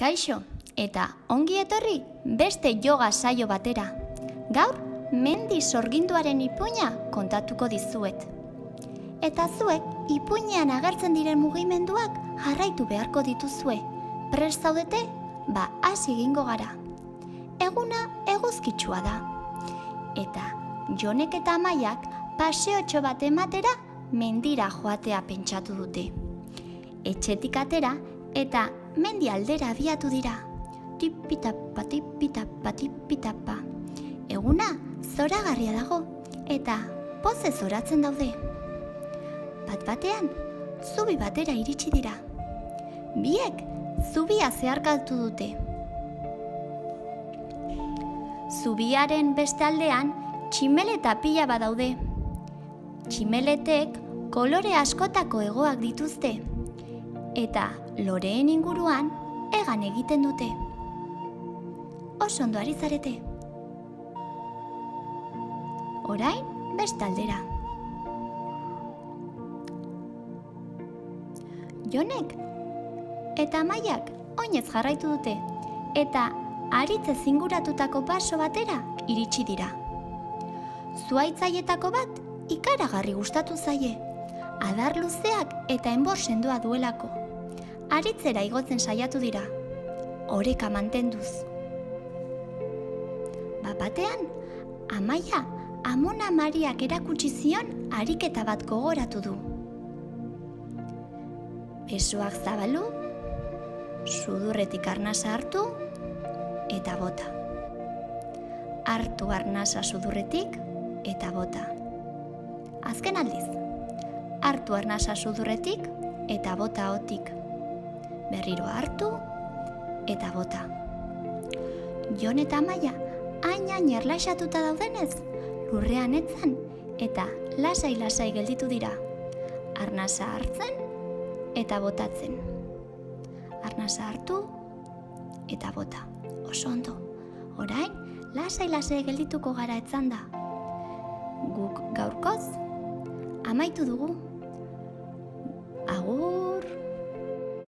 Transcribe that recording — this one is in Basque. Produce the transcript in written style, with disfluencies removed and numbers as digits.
Kaixo, eta ongi etorri beste yoga saio batera. Gaur, mendi sorginduaren ipuina kontatuko dizuet. Eta zuek, ipuinean agertzen diren mugimenduak jarraitu beharko dituzue. Prest zaudete? Hasi egingo gara. Eguna eguzkitsua da. Eta Jonek eta Amaiak paseotxo bat ematera mendira joatea pentsatu dute. Etxetik atera eta mendi aldera abiatu dira. Tipitapa, tipitapa, tipitapa. Eguna zoragarria dago eta pozez zoratzen daude. Bat-batean, zubi batera iritsi dira. Biek zubia zeharkatu dute. Zubiaren beste aldean tximeleta pila badaude. Tximeletek kolore askotako hegoak dituzte. Eta loreen inguruan hegan egiten dute. Oso ondo ari zarete. Orain beste aldera. Jonek eta Amaiak oinez jarraitu dute eta haritze zinguratutako baso batera iritsi dira. Zuhaitzaietako bat ikaragarri gustatu zaie, adar luzeak eta enbor sendoa duelako. Haritzera igotzen saiatu dira, oreka mantenduz. Batean, Amaia Amona Mariak erakutsi zion ariketa bat gogoratu du. Besoak zabalu, sudurretik arnasa hartu eta bota. Hartu arnasa sudurretik eta bota. Azken aldiz, hartu arnasa sudurretik eta bota hotik. Berriro hartu eta bota. Jon eta Amaia hain erlaxatuta daudenez, lurrean etzan eta lasai-lasai gelditu dira. Arnasa hartzen eta botatzen. Arnasa hartu eta bota. Oso ondo. Orain, lasai-lasai geldituko gara etzan da. Guk gaurkoz amaitu dugu. Agur!